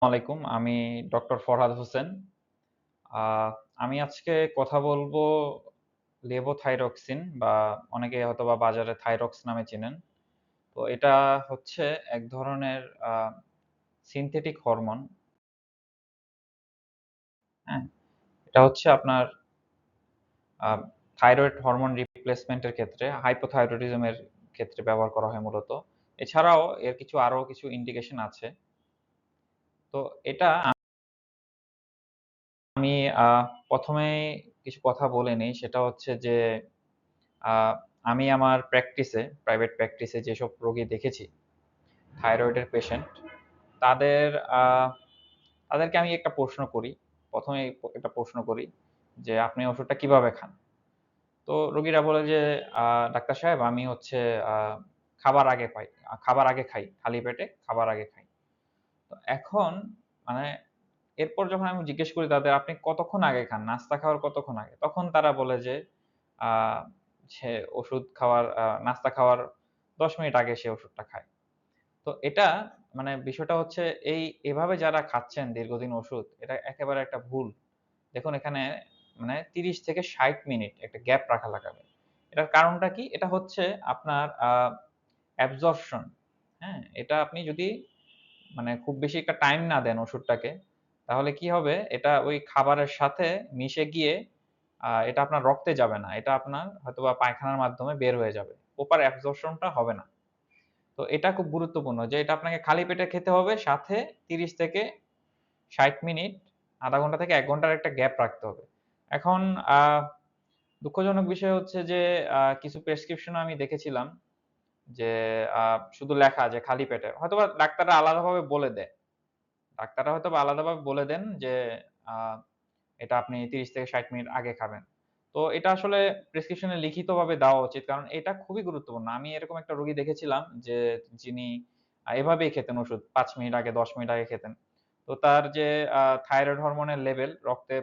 আলাইকুম। আমি ডক্টর ফরহাদ হোসেন। আ আমি আজকে কথা বলবো লেভোথাইরক্সিন বা অনেকে হয়তোবা বাজারে থাইরক্স নামে চেনেন। তো এটা হচ্ছে এক ধরনের সিনথেটিক হরমোন, হ্যাঁ? এটা হচ্ছে আপনার আ থাইরয়েড হরমোন রিপ্লেসমেন্ট এর ক্ষেত্রে হাইপোথাইরয়েডিজম এর ক্ষেত্রে ব্যবহার করা হয় মূলত। এছাড়াও এর আরো কিছু ইন্ডিকেশন আছে। তো এটা আমি ১ম এই কিছু কথা বলে নেই। সেটা হচ্ছে যে আ আমি আমার প্রাইভেট প্র্যাকটিসে যেসব রোগী দেখেছি, থাইরয়েডের পেশেন্ট, তাদের আ তাদেরকে আমি একটা প্রশ্ন করি। ১ম এই একটা প্রশ্ন করি যে, "আপনি ওষুধটা কিভাবে খান?" তো রোগীরা বলে যে, "আ ডাক্তার সাহেব আমি হচ্ছে আ খাবার আগে খাই। খালি পেটে খাবার আগে খাই।" তো এখন মানে এরপর যখন আমি জিজ্ঞেস করি তাদের, "আপনি কতক্ষণ আগে খান? নাস্তা খাওয়ার কতক্ষণ আগে?" তখন তারা বলে যে, আ সে নাস্তা খাওয়ার ১০ মিনিট আগে সে ওষুধটা খায়। তো এটা বিষয়টা হচ্ছে এভাবে যারা খাচ্ছেন দীর্ঘদিন ওষুধ, এটা একেবারে একটা ভুল। দেখুন এখানে ৩০ থেকে ৬০ মিনিট একটা গ্যাপ রাখা লাগাবে। এটার কারণটা কি? এটা হচ্ছে আপনার অ্যাবজর্পশন, হ্যাঁ? এটা আপনি যদি খুব বেশি একটা টাইম না দেন ওষুধটাকে, তাহলে কি হবে? এটা ওই খাবারের সাথে মিশে গিয়ে এটা আপনার রক্তে যাবে না। এটা আপনার হয়তোবা পায়খানার মাধ্যমে বের হয়ে যাবে। প্রপার অ্যাবজর্পশন টা হবে না। তো এটা খুব গুরুত্বপূর্ণ যে এটা আপনাকে খালি পেটে খেতে হবে। সাথে ৩০ থেকে ৬০ মিনিট, ০.৫ ঘন্টা থেকে ১ ঘন্টার একটা গ্যাপ রাখতে হবে। এখন আ দুঃখজনক বিষয় হচ্ছে যে কিছু প্রেসক্রিপশন আমি দেখেছিলাম যে আ শুধু লেখা যে খালি পেটে। হয়তোবা ডাক্তাররা আলাদাভাবে বলে দেয়। ডাক্তাররা হয়তোবা আলাদাভাবে বলে দেন যে আ এটা আপনি ৩০ থেকে ৬০ মিনিট আগে খাবেন। তো এটা আসলে প্রেসক্রিপশনে লিখিতভাবে দেওয়া উচিত। কারণ এটা খুবই গুরুত্বপূর্ণ। আমি এরকম একটা রোগী দেখেছিলাম যে যিনি এভাবেই খেতেন ওষুধ ৫ মিনিট আগে ১০ মিনিট আগে খেতেন। তো তার যে থাইরয়েড হরমোনের লেভেল রক্তে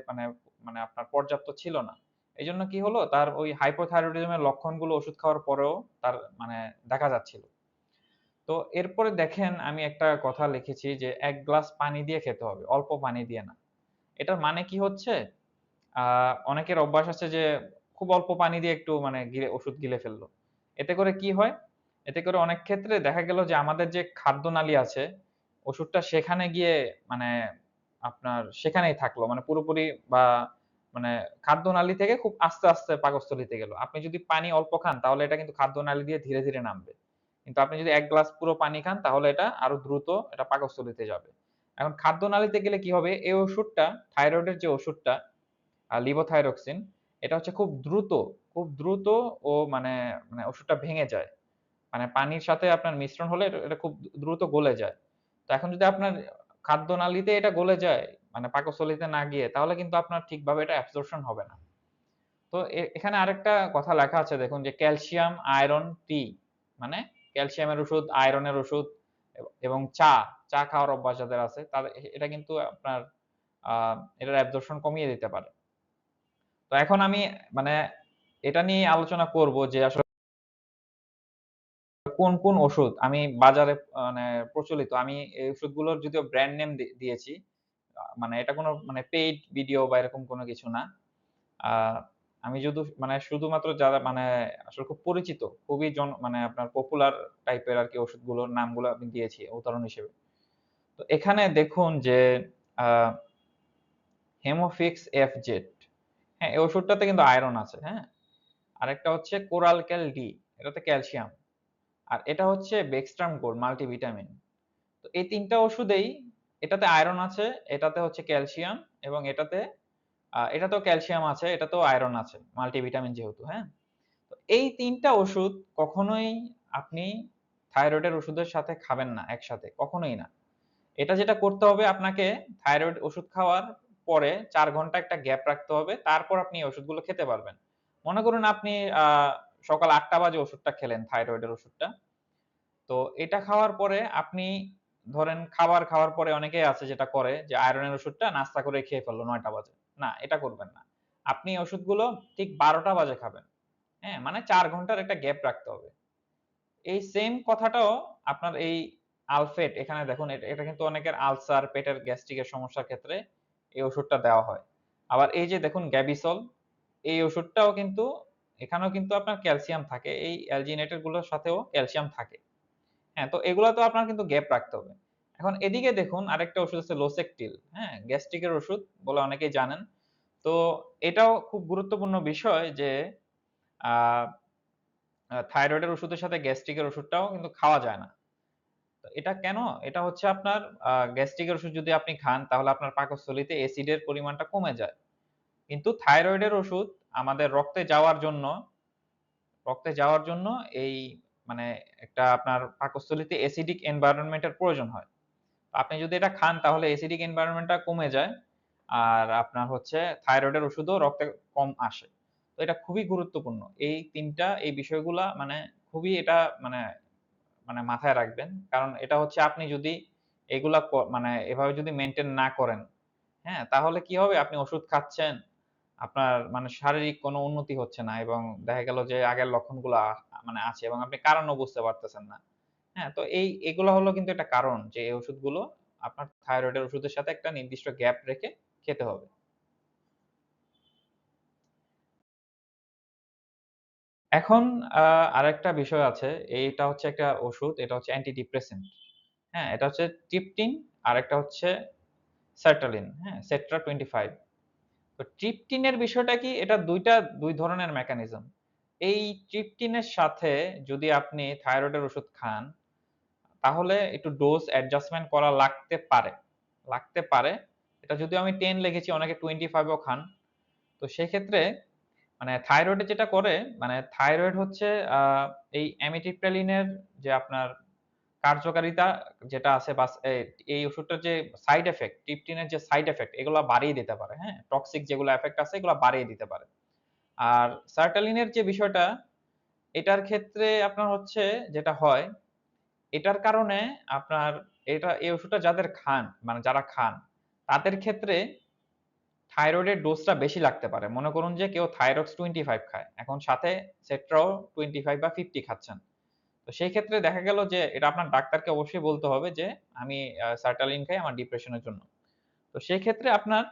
আপনার পর্যাপ্ত ছিল না। এজন্য কি হলো? তার ওই হাইপোথাইরয়েডিজম এর লক্ষণগুলো ওষুধ খাওয়ার পরেও তার দেখা যাচ্ছিল। তো এরপরে দেখেন আমি একটা কথা লিখেছি যে ১ গ্লাস পানি দিয়ে খেতে হবে। অল্প পানি দিয়ে না। এটার মানে কি হচ্ছে? আ অনেকের অভ্যাস আছে যে খুব অল্প পানি দিয়ে একটু ওষুধ গিলে ফেলল। এতে করে কি হয়? এতে করে অনেক ক্ষেত্রে দেখা গেল যে আমাদের যে খাদ্যনালী আছে, ওষুধটা সেখানে গিয়ে মানে আপনার সেখানেই থাকলো। পুরোপুরি বা মানে খাদ্যনালী থেকে খুব আস্তে, আস্তে পাকস্থলীতে গেল। আপনি যদি পানি অল্প খান তাহলে এটা কিন্তু খাদ্যনালী দিয়ে ধীরে, ধীরে নামবে। কিন্তু আপনি যদি ১ গ্লাস পুরো পানি খান তাহলে এটা আরো দ্রুত এটা পাকস্থলীতে যাবে। এখন খাদ্যনালীতে গেলে কি হবে? এই ওষুধটা থাইরয়েডের যে ওষুধটা লিভোথাইরক্সিন, এটা হচ্ছে খুব দ্রুত ও ওষুধটা ভেঙে যায়। পানির সাথে আপনার মিশ্রণ হলে এটা এটা খুব দ্রুত গলে যায়। তো এখন যদি আপনার খাদ্যনালীতে এটা গলে যায়, পাকস্থলীতে না গিয়ে, তাহলে কিন্তু আপনার ঠিকভাবে এটা অ্যাবজর্পশন হবে না। তো এখানে আরেকটা কথা লেখা আছে দেখুন যে ক্যালসিয়াম, আয়রন, টি মানে ক্যালসিয়ামের ওষুধ, আয়রনের ওষুধ এবং চা খাওয়ার অভ্যাস যাদের আছে তাদের এটা কিন্তু আপনার আ এটার অ্যাবজর্পশন কমিয়ে দিতে পারে। তো এখন আমি মানে এটা নিয়ে আলোচনা করব যে আসলে কোন ওষুধ আমি বাজারে প্রচলিত। আমি এই ওষুধগুলোর যদিও ব্র্যান্ড নেম দিয়েছি। এটা কোনো পেইড ভিডিও বা এরকম কোনো কিছু না। আ আমি শুধুমাত্র যারা আসলে খুব পরিচিত, খুবই আপনার পপুলার টাইপের আরকি ওষুধগুলোর নামগুলো আমি দিয়েছি উদাহরণ হিসেবে। তো এখানে দেখুন যে আ হেমোফিক্স এফজেড, হ্যাঁ? এই ওষুধটাতে কিন্তু আয়রন আছে, হ্যাঁ? আরেকটা হচ্ছে কোরালক্যাল ডি, এটাতে ক্যালসিয়াম। আর এটা হচ্ছে বেক্সট্রাম গোল্ড মাল্টিভিটামিন। তো এই ৩ টা ওষুধেই এটাতে আয়রন আছে, এটাতে হচ্ছে ক্যালসিয়াম এবং এটাতেও ক্যালসিয়াম আছে, এটাতেও আয়রন আছে। মাল্টিভিটামিন যেহেতু, হ্যাঁ? তো এই ৩ টা ওষুধ কখনোই আপনি থাইরয়েডের ওষুধের সাথে খাবেন না একসাথে, কখনোই না। এটা যেটা করতে হবে আপনাকে থাইরয়েড ওষুধ খাওয়ার পরে ৪ ঘন্টা একটা গ্যাপ রাখতে হবে। তারপর আপনি এই ওষুধগুলো খেতে পারবেন। মনে করুন আপনি আ সকাল ৮ঃ০০ বাজে ওষুধটা খেলেন থাইরয়েডের ওষুধটা। তো এটা খাওয়ার পরে আপনি ধরেন খাবার খাওয়ার পরে অনেকেই আছে যেটা করে যে আয়রনের ওষুধটা নাস্তা করে খেয়ে ফেলল ৯ঃ০০ বাজে। না, এটা করবেন না। আপনি এই ওষুধগুলো ঠিক ১২ঃ০০ বাজে খাবেন। হ্যাঁ? ৪ ঘন্টার একটা গ্যাপ রাখতে হবে। এই সেম কথাটাও আপনার এই আলফেট, এখানে দেখুন এটা কিন্তু অনেকের আলসার, পেটের গ্যাস্ট্রিকের সমস্যার ক্ষেত্রে এই ওষুধটা দেওয়া হয়। আবার এই যে দেখুন গ্যাবিসল, এই ওষুধটাও কিন্তু, এখানেও কিন্তু আপনার ক্যালসিয়াম থাকে। এই অ্যালজিনেটেড গুলোর সাথেও ক্যালসিয়াম থাকে। হ্যাঁ, তো এগুলা তো আপনার কিন্তু গ্যাপ রাখতে হবে। এখন এদিকে দেখুন আরেকটা ওষুধ আছে লোসেকটিল, হ্যাঁ? গ্যাস্ট্রিকের ওষুধ বলে অনেকেই জানেন। তো এটাও খুব গুরুত্বপূর্ণ বিষয় যে আ থাইরয়েডের ওষুধের সাথে গ্যাস্ট্রিকের ওষুধটাও কিন্তু খাওয়া যায় না। তো এটা কেন? এটা হচ্ছে আপনার গ্যাস্ট্রিকের ওষুধ যদি আপনি খান তাহলে আপনার পাকস্থলীতে অ্যাসিডের পরিমাণটা কমে যায়। কিন্তু থাইরয়েডের ওষুধ আমাদের রক্তে যাওয়ার জন্য এই মানে একটা আপনার পাকস্থলীতে অ্যাসিডিক এনভায়রনমেন্ট এর প্রয়োজন হয়। আপনি যদি এটা খান তাহলে অ্যাসিডিক এনভায়রনমেন্ট টা কমে যায়। আর আপনার হচ্ছে থাইরয়েডের ওষুধও রক্তে কম আসে। তো এটা খুবই গুরুত্বপূর্ণ। এই বিষয়গুলা মানে খুবই এটা মানে মানে মাথায় রাখবেন। কারণ এটা হচ্ছে আপনি যদি এগুলা মানে এভাবে যদি মেইনটেইন না করেন, হ্যাঁ? তাহলে কি হবে? আপনি ওষুধ খাচ্ছেন, আপনার মানে শারীরিক কোনো উন্নতি হচ্ছে না এবং দেখা গেল যে আগের লক্ষণগুলা মানে আছে এবং আপনি কারণও বুঝতে পারতেছেন না। হ্যাঁ? তো এগুলা হলো কিন্তু একটা কারণ যে এই ওষুধগুলো আপনার থাইরয়েডের ওষুধের সাথে একটা নির্দিষ্ট গ্যাপ রেখে খেতে হবে। এখন আ আরেকটা বিষয় আছে। এইটা হচ্ছে একটা ওষুধ, এটা হচ্ছে অ্যান্টি ডিপ্রেসেন্ট। হ্যাঁ? এটা হচ্ছে ট্রিপটিন, আরেকটা হচ্ছে sertraline, হ্যাঁ? Cetra 25। তো ট্রিপটিনের বিষয়টা কি? এটা ২ ধরনের মেকানিজম। এই ট্রিপটিনের সাথে যদি আপনি থাইরয়েডের ওষুধ খান, তাহলে একটু ডোজ অ্যাডজাস্টমেন্ট করা লাগতে পারে। এটা যদিও আমি 10 লিখেছি, অনেকে 25 ও খান। তো সেক্ষেত্রে মানে থাইরয়েডে যেটা করে, মানে থাইরয়েড হচ্ছে আ এই অ্যামিট্রিপ্টালিনের যে আপনার কার্যকারিতা যেটা আছে বা এই ওষুধটার যে সাইড ইফেক্ট, ট্রিপটিনের যে সাইড ইফেক্ট এগুলা বাড়িয়ে দিতে পারে, হ্যাঁ? টক্সিক যেগুলো ইফেক্ট আছে এগুলা বাড়িয়ে দিতে পারে। আর সার্টালিনের যে বিষয়টা, এটার ক্ষেত্রে আপনার হচ্ছে যেটা হয়, এটার কারণে আপনার এই ওষুধটা যারা খান, তাদের ক্ষেত্রে থাইরয়েডের ডোজটা বেশি লাগতে পারে। মনে করুন যে কেউ থাইরক্স 25 খায়। এখন সাথে সেট্রাও 25 বা 50 খাচ্ছেন। তো সেই ক্ষেত্রে দেখা গেল যে এটা আপনার ডাক্তারকে অবশ্যই বলতে হবে যে আমি সার্টালিন খাই আমার ডিপ্রেশনের জন্য। তো সেই ক্ষেত্রে আপনার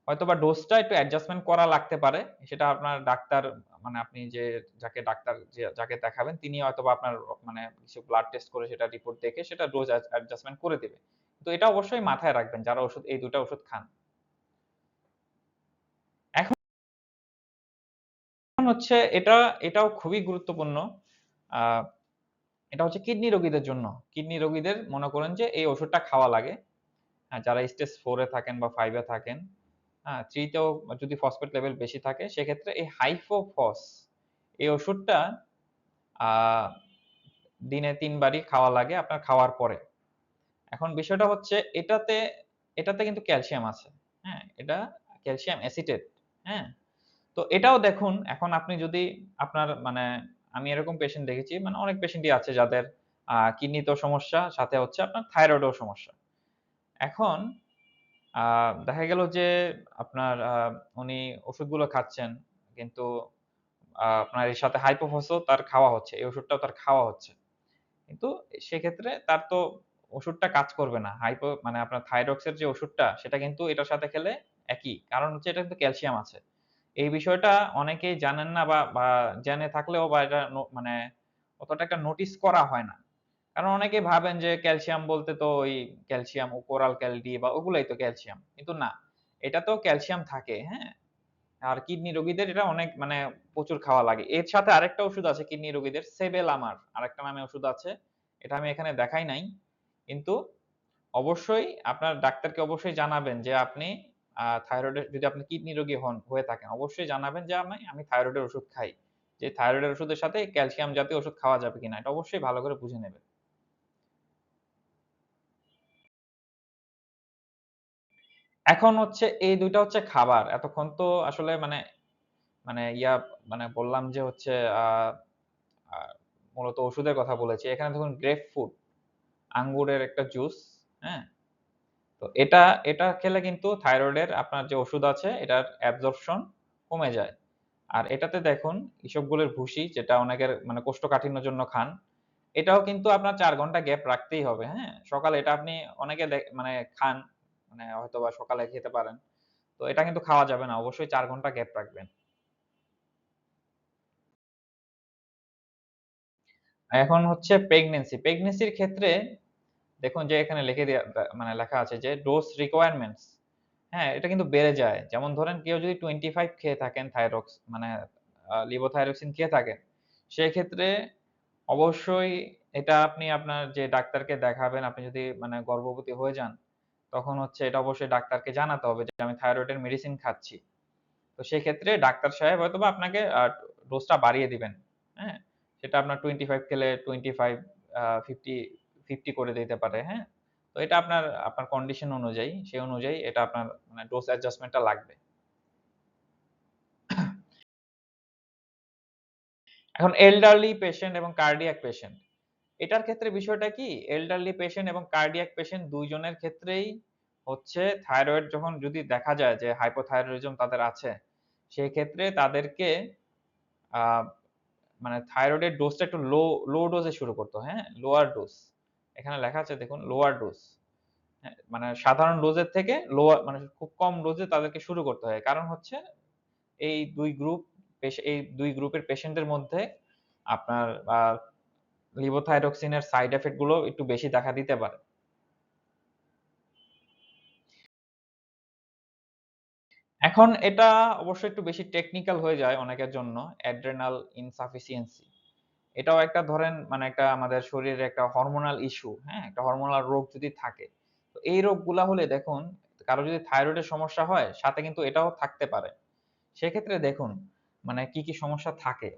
হয়তোবা ডোজটা একটু অ্যাডজাস্টমেন্ট করা লাগতে পারে। সেটা আপনার ডাক্তার, মানে আপনি যাকে দেখাবেন তিনি হয়তোবা আপনার মানে কিছু ব্লাড টেস্ট করে সেটা রিপোর্ট দেখে সেটা ডোজ অ্যাডজাস্টমেন্ট করে দিবে। তো এটা অবশ্যই মাথায় রাখবেন যারা এই ২ টা ওষুধ খান। এখন হচ্ছে এটাও খুবই গুরুত্বপূর্ণ। আ এটা হচ্ছে কিডনি রোগীদের জন্য। কিডনি রোগীদের মনে করেন যে এই ওষুধটা খাওয়া লাগে। যারা স্টেজ 4 এ থাকেন বা 5 এ থাকেন, 3 তেও যদি ফসফেট লেভেল বেশি থাকে সেক্ষেত্রে এই হাইফোফস এই ওষুধটা আ দিনে ৩ বারই খাওয়া লাগে আপনার খাওয়ার পরে। এখন বিষয়টা হচ্ছে এটাতে কিন্তু ক্যালসিয়াম আছে। হ্যাঁ? এটা ক্যালসিয়াম অ্যাসিটেট। হ্যাঁ? তো এটাও দেখুন, এখন আপনি যদি আপনার মানে আমি এরকম পেশেন্ট দেখেছি, মানে অনেক পেশেন্টই আছে যাদের কিডনিতেও সমস্যা, সাথে হচ্ছে আপনার থাইরয়েডেও সমস্যা। এখন আ দেখা গেল যে আপনার উনি ওষুধগুলো খাচ্ছেন, কিন্তু আপনার এর সাথে হাইপোফসও তার খাওয়া হচ্ছে। এই ওষুধটাও তার খাওয়া হচ্ছে। কিন্তু সেক্ষেত্রে তার তো ওষুধটা কাজ করবে না। মানে আপনার থাইরক্স এর যে ওষুধটা সেটা কিন্তু এটার সাথে খেলে একই। কারণ হচ্ছে এটা কিন্তু ক্যালসিয়াম আছে। এই বিষয়টা অনেকেই জানেন না বা জেনে থাকলেও বা এটা মানে অতটা একটা নোটিস করা হয় না। কারণ অনেকেই ভাবেন যে ক্যালসিয়াম বলতে তো ওই ক্যালসিয়াম কোরাল ক্যালডি বা ওগুলাই তো ক্যালসিয়াম। কিন্তু না, এটাতেও ক্যালসিয়াম থাকে, হ্যাঁ? আর কিডনি রোগীদের এটা অনেক মানে প্রচুর খাওয়া লাগে। এর সাথে আরেকটা ওষুধ আছে কিডনি রোগীদের সেবেলামার আরেকটা নামে ওষুধ আছে। এটা আমি এখানে দেখাই নাই। কিন্তু অবশ্যই আপনার ডাক্তারকে অবশ্যই জানাবেন যে আপনি থাইরয়েডের, যদি আপনি কিডনি রোগী হয়ে থাকেন, অবশ্যই জানাবেন যে আমি থাইরয়েডের ওষুধ খাই। যে থাইরয়েডের ওষুধের সাথে ক্যালসিয়াম জাতীয় ওষুধ খাওয়া যাবে কিনা এটা অবশ্যই ভালো করে বুঝে নেবেন। এখন হচ্ছে এই ২ টা হচ্ছে খাবার। এতক্ষণ তো আসলে মানে মানে ইয়া মানে বললাম যে হচ্ছে আ আ মূলত ওষুধের কথা বলেছি। এখানে দেখুন গ্রেপ ফ্রুট, আঙ্গুরের একটা জুস, হ্যাঁ? তো এটা খেলে কিন্তু থাইরয়েডের আপনার যে ওষুধ আছে এটার অ্যাবজর্পশন কমে যায়। আর এটাতে দেখুন ইসবগুলের ভুসি যেটা অনেকের মানে কোষ্ঠকাঠিন্যের জন্য খান। এটাও কিন্তু আপনার ৪ ঘন্টা গ্যাপ রাখতেই হবে, হ্যাঁ? সকালে এটা আপনি অনেকে মানে খান, মানে হয়তোবা সকালে খেতে পারেন। তো এটা কিন্তু খাওয়া যাবে না। অবশ্যই ৪ ঘন্টা গ্যাপ রাখবেন। এখন হচ্ছে প্রেগন্যান্সি। প্রেগন্যান্সির ক্ষেত্রে দেখুন যে এখানে লিখে দেয়া মানে লেখা আছে যে ডোজ রিকোয়ারমেন্টস, হ্যাঁ? এটা কিন্তু বেড়ে যায়। যেমন ধরেন কেউ যদি 25 খেয়ে থাকেন মানে লিভোথাইরক্সিন খেয়ে থাকেন, সেক্ষেত্রে অবশ্যই এটা আপনি আপনার যে ডাক্তারকে দেখাবেন, আপনি যদি মানে গর্ভবতী হয়ে যান, তখন হচ্ছে এটা অবশ্যই ডাক্তারকে জানাতে হবে যে আমি থাইরয়েডের মেডিসিন খাচ্ছি। তো সেক্ষেত্রে ডাক্তার সাহেব হয়তোবা আপনাকে ডোজটা বাড়িয়ে দিবেন। হ্যাঁ? সেটা আপনার 25 খেলে 25 50 50 করে দিতে পারে। হ্যাঁ? তো এটা আপনার কন্ডিশন অনুযায়ী, সেই অনুযায়ী এটা আপনার মানে ডোজ অ্যাডজাস্টমেন্ট টা লাগবে। এখন এল্ডারলি পেশেন্ট এবং কার্ডিয়াক পেশেন্ট। এটার ক্ষেত্রে বিষয়টা কি? এল্ডারলি পেশেন্ট এবং কার্ডিয়াক পেশেন্ট ২ জনের ক্ষেত্রেই হচ্ছে থাইরয়েড যখন যদি দেখা যায় যে হাইপোথাইরয়েডিজম তাদের আছে, সেক্ষেত্রে তাদেরকে আ মানে থাইরয়েডের ডোজটা একটু লো ডোজে শুরু করতে হয়, হ্যাঁ? Lower dose. এখানে লেখা আছে দেখুন লোয়ার ডোজ। হ্যাঁ? মানে সাধারণ ডোজের থেকে মানে খুব কম ডোজে তাদেরকে শুরু করতে হয়। কারণ হচ্ছে এই ২ গ্রুপ এই ২ গ্রুপের পেশেন্টের মধ্যে আপনার লিভোথাইরক্সিনের সাইড ইফেক্ট গুলো একটু বেশি দেখা দিতে পারে। এখন এটা অবশ্যই একটু বেশি টেকনিক্যাল হয়ে যায় অনেকের জন্য, অ্যাড্রেনাল ইনসাফিসিয়েন্সি। এটাও একটা ধরেন মানে একটা আমাদের শরীরের একটা হরমোনাল ইস্যু, হ্যাঁ? একটা হরমোনাল রোগ যদি থাকে। তো এই রোগগুলা হলে দেখুন কারো যদি থাইরয়েডের সমস্যা হয়, সাথে কিন্তু এটাও থাকতে পারে। সেক্ষেত্রে দেখুন মানে কি সমস্যা থাকে?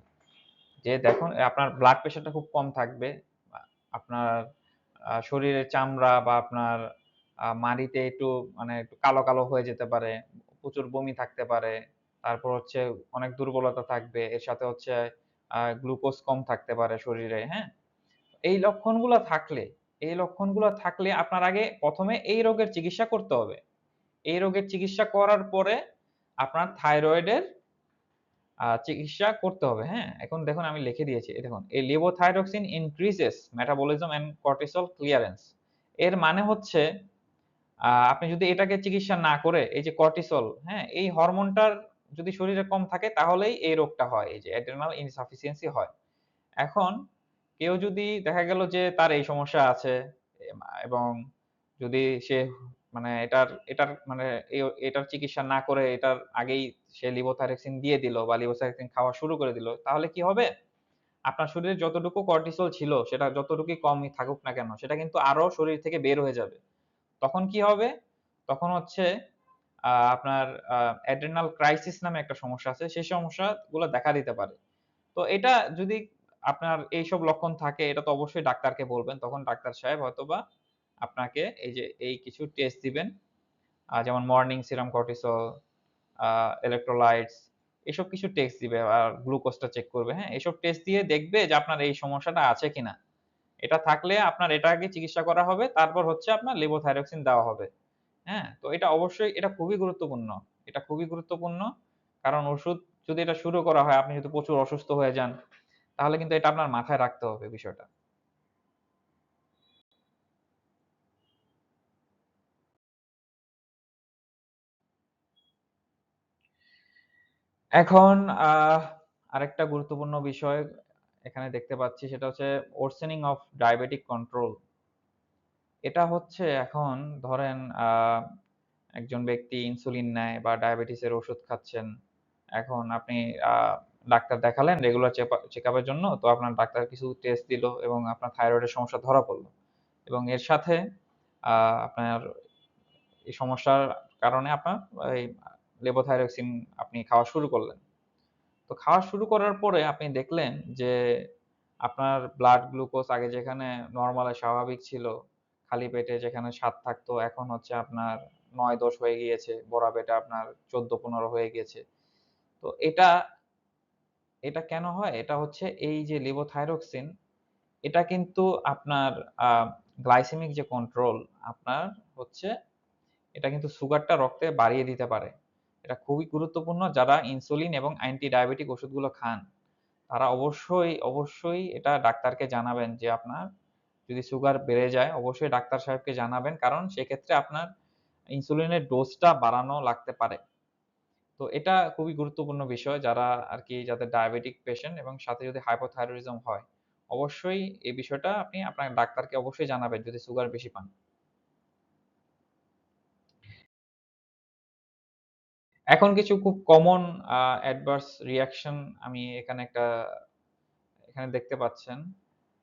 যে দেখুন আপনার ব্লাড প্রেশারটা খুব কম থাকবে। আ আপনার শরীরের চামড়া বা আপনার মাড়িতে একটু মানে একটু কালো হয়ে যেতে পারে। প্রচুর বমি থাকতে পারে। তারপর হচ্ছে অনেক দুর্বলতা থাকবে। এর সাথে হচ্ছে গ্লুকোজ কম থাকতে পারে শরীরে, হ্যাঁ? এই লক্ষণগুলা থাকলে আপনার আগে ১ম এ এই রোগের চিকিৎসা করতে হবে। এই রোগের চিকিৎসা করার পরে আপনার থাইরয়েডের চিকিৎসা করতে হবে, হ্যাঁ? এখন দেখুন আমি লিখে দিয়েছি। এই দেখুন, "A levothyroxine increases metabolism and cortisol clearance" এর মানে হচ্ছে আপনি যদি এটাকে চিকিৎসা না করে এই যে কর্টিসল, হ্যাঁ? এই হরমোনটার যদি শরীরে কম থাকে তাহলেই এই রোগটা হয়। এই যে adrenal insufficiency হয়। এখন কেউ যদি দেখা গেল যে তার এই সমস্যা আছে এবং যদি সে মানে এটার মানে এটার চিকিৎসা না করে এটার আগেই সে লিভোথাইরক্সিন দিয়ে দিল বা লিভোথাইরক্সিন খাওয়া শুরু করে দিল, তাহলে কি হবে? আপনার শরীরে যতটুকু কর্টিসল ছিল সেটা যতটুকুই কমই থাকুক না কেন, সেটা কিন্তু আরো শরীর থেকে বের হয়ে যাবে। তখন কি হবে? তখন হচ্ছে আপনার অ্যাড্রেনাল ক্রাইসিস নামে একটা সমস্যা আছে। সেই সমস্যাগুলো দেখা দিতে পারে। তো এটা যদি আপনার এইসব লক্ষণ থাকে এটা তো অবশ্যই ডাক্তারকে বলবেন। তখন ডাক্তার সাহেব হয়তোবা আপনাকে এই যে এই কিছু টেস্ট দিবেন। যেমন মর্নিং সিরাম কর্টিসল, আ ইলেক্ট্রোলাইটস এসব কিছু টেস্ট দিবে। আর গ্লুকোজটা চেক করবে, হ্যাঁ? এসব টেস্ট দিয়ে দেখবে যে আপনার এই সমস্যাটা আছে কিনা। এটা থাকলে আপনার এটা আগে চিকিৎসা করা হবে। তারপর হচ্ছে আপনার লেভোথাইরক্সিন দেওয়া হবে। হ্যাঁ? তো এটা অবশ্যই এটা খুবই গুরুত্বপূর্ণ। এটা খুবই গুরুত্বপূর্ণ। কারণ ওষুধ যদি এটা শুরু করা হয়, আপনি যদি প্রচুর অসুস্থ হয়ে যান, তাহলে কিন্তু এটা আপনার মাথায় রাখতে হবে বিষয়টা। এখন আহ আরেকটা গুরুত্বপূর্ণ বিষয় এখানে দেখতে পাচ্ছি সেটা হচ্ছে worsening of diabetic control। এটা হচ্ছে এখন ধরেন একজন ব্যক্তি ইনসুলিন নেয় বা ডায়াবেটিসের ওষুধ খাচ্ছেন। এখন আপনি আ ডাক্তার দেখালেন রেগুলার চেকআপ এর জন্য। তো আপনার ডাক্তার কিছু টেস্ট দিল এবং আপনার থাইরয়েডের সমস্যা ধরা পড়ল। এবং এর সাথে আ আপনার এই সমস্যার কারণে আপনার এই লেভোথাইরক্সিন আপনি খাওয়া শুরু করলেন। তো খাওয়া শুরু করার পরে আপনি দেখলেন যে আপনার ব্লাড গ্লুকোজ আগে যেখানে নরমালে স্বাভাবিক ছিল, খালি পেটে যেখানে ৭ থাকতো এখন হচ্ছে আপনার ৯-১০ হয়ে গিয়েছে। ভরা পেটে আপনার ১৪-১৫ হয়ে গিয়েছে। তো এটা কেন হয়? এটা হচ্ছে এই যে লেভোথাইরক্সিন এটা কিন্তু আপনার আ গ্লাইসেমিক যে কন্ট্রোল আপনার হচ্ছে এটা কিন্তু সুগারটা রক্তে বাড়িয়ে দিতে পারে। এটা খুবই গুরুত্বপূর্ণ যারা ইনসুলিন এবং অ্যান্টি ডায়াবেটিক ওষুধগুলো খান। তারা অবশ্যই এটা ডাক্তারকে জানাবেন যে আপনার যদি সুগার বেড়ে যায় অবশ্যই ডাক্তার সাহেবকে জানাবেন। কারণ সেক্ষেত্রে আপনার ইনসুলিনের ডোজটা বাড়ানো লাগতে পারে। তো এটা খুবই গুরুত্বপূর্ণ বিষয় যারা আরকি যাদের ডায়াবেটিক পেশেন্ট এবং সাথে যদি হাইপোথাইরয়েডিজম হয়, অবশ্যই এই বিষয়টা আপনি আপনার ডাক্তারকে অবশ্যই জানাবেন যদি সুগার বেশি পান। এখন কিছু খুব কমন অ্যাডভার্স রিঅ্যাকশন আমি এখানে দেখতে পাচ্ছেন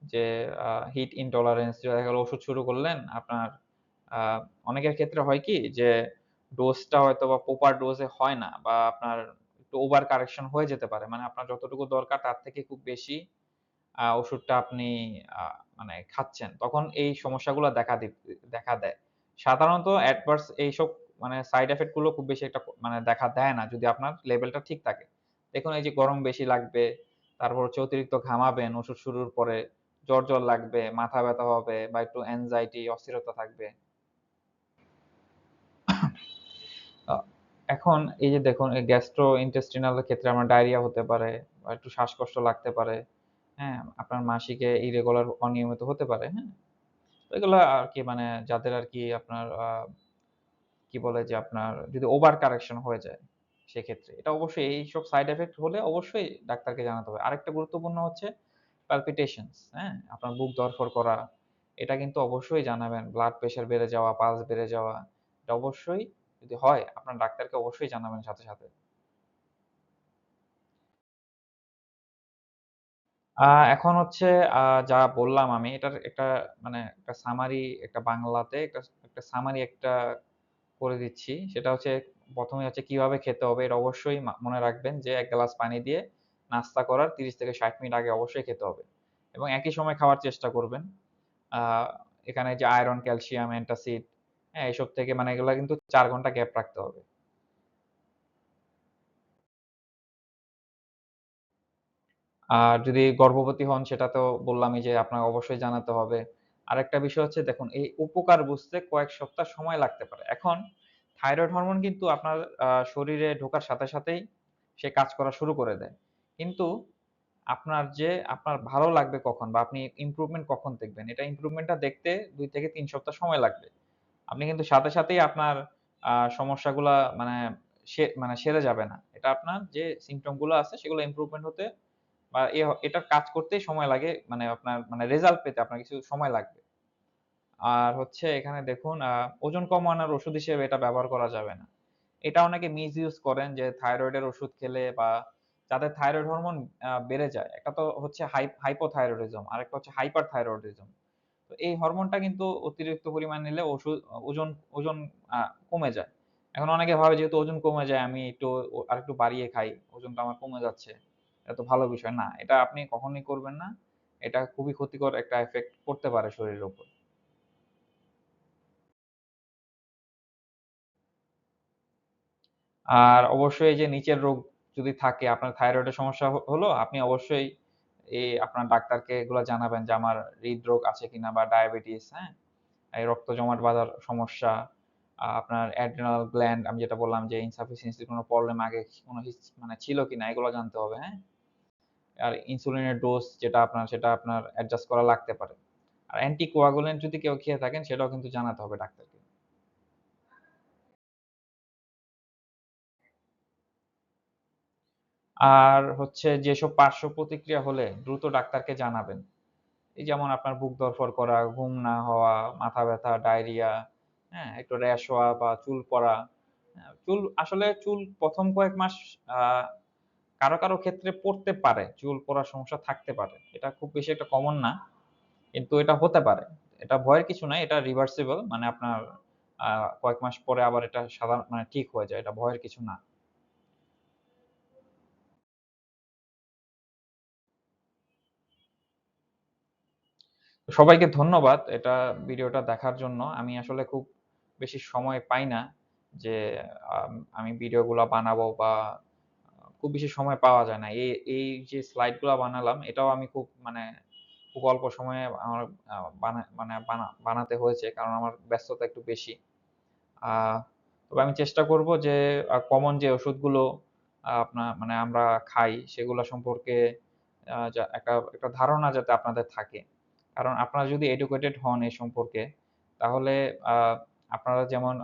যে হিট ইনটলারেন্স দেখা গেল ওষুধ শুরু করলেন আপনার আ অনেকের ক্ষেত্রে হয় কি যে ডোজটা হয়তোবা প্রপার ডোজে হয় না বা আপনার একটু ওভার কারেকশন হয়ে যেতে পারে। মানে আপনার যতটুকু দরকার তার থেকে খুব বেশি ওষুধটা আপনি আ মানে খাচ্ছেন। তখন এই সমস্যাগুলা দেখা দেয়। সাধারণত অ্যাডভার্স এইসব মানে সাইড ইফেক্ট গুলো খুব বেশি একটা মানে দেখা দেয় না যদি আপনার লেভেলটা ঠিক থাকে। দেখুন এই যে গরম বেশি লাগবে, তারপর হচ্ছে অতিরিক্ত ঘামাবেন ওষুধ শুরুর পরে, জ্বর লাগবে, মাথা ব্যথা হবে বা একটু অ্যাংজাইটি অস্থিরতা থাকবে। আ এখন এই যে দেখুন এই গ্যাস্ট্রোইন্টেস্টিনাল এর ক্ষেত্রে আমার ডায়রিয়া হতে পারে বা একটু শ্বাসকষ্ট লাগতে পারে। হ্যাঁ? আপনার মাসিকে ইরেগুলার অনিয়মিত হতে পারে। হ্যাঁ? এগুলা আরকি মানে যাদের আরকি আপনার কি বলে যে আপনার যদি ওভার কারেকশন হয়ে যায় সেক্ষেত্রে। এটা অবশ্যই এইসব সাইড ইফেক্ট হলে অবশ্যই ডাক্তারকে জানাতে হবে। আরেকটা গুরুত্বপূর্ণ হচ্ছে palpitations, হ্যাঁ? আপনার বুক ধড়ফড় করা। এটা কিন্তু অবশ্যই জানাবেন। ব্লাড প্রেশার বেড়ে যাওয়া, পালস বেড়ে যাওয়া। এটা অবশ্যই যদি হয় আপনার ডাক্তারকে অবশ্যই জানাবেন সাথে। আ এখন হচ্ছে আ যা বললাম আমি এটার একটা মানে একটা সামারি একটা বাংলাতে একটা সামারি করে দিচ্ছি। সেটা হচ্ছে ১ম এ হচ্ছে কিভাবে খেতে হবে এটা অবশ্যই মনে রাখবেন যে ১ গ্লাস পানি দিয়ে নাস্তা করার ৩০ থেকে ৬০ মিনিট আগে অবশ্যই খেতে হবে। এবং একই সময় খাওয়ার চেষ্টা করবেন। আ এখানে যে আয়রন, ক্যালসিয়াম, অ্যান্টাসিড, হ্যাঁ? এসব থেকে মানে এগুলা কিন্তু ৪ ঘন্টা গ্যাপ রাখতে হবে। আর যদি গর্ভবতী হন সেটা তো বললামই যে আপনার অবশ্যই জানাতে হবে। আরেকটা বিষয় হচ্ছে দেখুন এই উপকার বুঝতে কয়েক সপ্তাহ সময় লাগতে পারে। এখন থাইরয়েড হরমোন কিন্তু আপনার শরীরে ঢোকার সাথেই সে কাজ করা শুরু করে দেয়। কিন্তু আপনার ভালো লাগবে কখন বা আপনি ইমপ্রুভমেন্ট কখন দেখবেন? এটা ইমপ্রুভমেন্টটা দেখতে ২ থেকে ৩ সপ্তাহ সময় লাগবে। আপনি কিন্তু সাথেই আপনার সমস্যাগুলা মানে সেরে যাবে না। এটা আপনার যে সিম্পটম গুলো আছে সেগুলো ইমপ্রুভমেন্ট হতে বা এটার কাজ করতেই সময় লাগে মানে আপনার মানে রেজাল্ট পেতে আপনার কিছু সময় লাগবে। আর হচ্ছে এখানে দেখুন ওজন কমানোর ওষুধ হিসেবে এটা ব্যবহার করা যাবে না। এটা অনেকে মিসইউজ করেন যে থাইরয়েডের ওষুধ খেলে বা যাদের থাইরয়েড হরমোন বেড়ে যায়। একটা তো হচ্ছে হাইপোথাইরয়েডিজম, আরেকটা হচ্ছে হাইপারথাইরয়েডিজম। তো এই হরমোনটা কিন্তু অতিরিক্ত পরিমাণ নিলে ওজন ওজন আ কমে যায়। এখন অনেকে ভাবে যেহেতু ওজন কমে যায় আমি একটু আরেকটু বাড়িয়ে খাই। ওজনটা আমার কমে যাচ্ছে। এটা তো ভালো বিষয় না। এটা আপনি কখনোই করবেন না। এটা খুবই ক্ষতিকর একটা ইফেক্ট পড়তে পারে শরীরের উপর। আর অবশ্যই এই যে নিচের রোগ যদি থাকে, আপনার থাইরয়েডের সমস্যা হলো, আপনি অবশ্যই আপনার ডাক্তারকে এগুলা জানাবেন যে আমার হৃদরোগ আছে কিনা বা ডায়াবেটিস, হ্যাঁ? এই রক্ত জমাট বাঁধার সমস্যা, আপনার অ্যাড্রিনাল গ্ল্যান্ড আমি যেটা বললাম যে ইনসাফিসিয়েন্সি কোনো প্রবলেম আগে কোনো মানে ছিল কিনা এগুলো জানতে হবে, হ্যাঁ? আর ইনসুলিনের ডোজ সেটা আপনার অ্যাডজাস্ট করা লাগতে পারে। আর অ্যান্টি কোয়াগুল্যান্ট যদি কেউ খেয়ে থাকেন সেটাও কিন্তু জানাতে হবে ডাক্তারকে। আর হচ্ছে যেসব পার্শ্ব প্রতিক্রিয়া হলে দ্রুত ডাক্তারকে জানাবেন। এই যেমন আপনার বুক ধড়ফড় করা, ঘুম না হওয়া, মাথা ব্যথা, ডায়রিয়া, হ্যাঁ? একটু র‍্যাশ হওয়া বা চুল পড়া। হ্যাঁ? আসলে চুল ১ম কয়েক মাস আ কারো ক্ষেত্রে পড়তে পারে। চুল পড়ার সমস্যা থাকতে পারে। এটা খুব বেশি একটা কমন না। কিন্তু এটা হতে পারে। এটা ভয়ের কিছু নাই। এটা রিভার্সিবল মানে আপনার আ কয়েক মাস পরে আবার এটা মানে ঠিক হয়ে যায়। এটা ভয়ের কিছু না। সবাইকে ধন্যবাদ ভিডিওটা দেখার জন্য। আমি আসলে খুব বেশি সময় পাই না যে আমি ভিডিওগুলা বানাবো বা খুব বেশি সময় পাওয়া যায় না। এই যে স্লাইড গুলা বানালাম এটাও আমি খুব অল্প সময়ে আমার আ বানা মানে বানা বানাতে হয়েছে। কারণ আমার ব্যস্ততা একটু বেশি। আ তবে আমি চেষ্টা করব যে কমন যে ওষুধগুলো আমরা খাই সেগুলা সম্পর্কে একটা ধারণা যাতে আপনাদের থাকে। কারণ আপনারা যদি এডুকেটেড হন এ সম্পর্কে, তাহলে আ আপনারা যেমন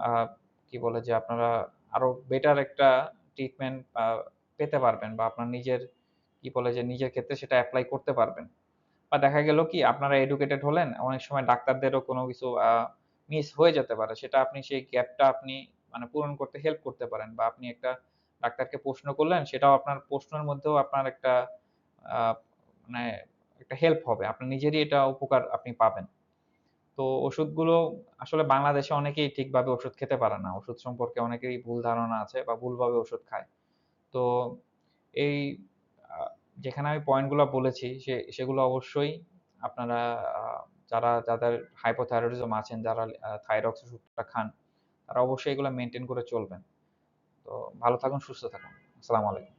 কি বলে যে আপনারা আরো বেটার একটা ট্রিটমেন্ট পেতে পারবেন বা আপনার নিজের কি বলে যে নিজের ক্ষেত্রে সেটা এপ্লাই করতে পারবেন। বা দেখা গেল কি আপনারা এডুকেটেড হলেন, অনেক সময় ডাক্তারদেরও কোনো কিছু মিস হয়ে যেতে পারে। সেটা আপনি সেই গ্যাপটা আপনি মানে পূরণ করতে হেল্প করতে পারেন বা আপনি একটা ডাক্তারকে প্রশ্ন করলেন, সেটাও আপনার প্রশ্নের মধ্যেও আপনার একটা আ মানে একটা হেল্প হবে। আপনার নিজেরই এটা উপকার আপনি পাবেন। তো ওষুধগুলো আসলে বাংলাদেশে অনেকেই ঠিকভাবে ওষুধ খেতে পারে না। ওষুধ সম্পর্কে অনেকেরই ভুল ধারণা আছে বা ভুলভাবে ওষুধ খায়। তো এই আ যেখানে আমি পয়েন্ট গুলা বলেছি সেগুলো অবশ্যই আপনারা আ যাদের হাইপোথাইরয়েডিজম আছেন, যারা থাইরক্স ওষুধটা খান, তারা অবশ্যই এগুলা মেইনটেইন করে চলবেন। তো ভালো থাকুন, সুস্থ থাকুন। আসসালামু আলাইকুম।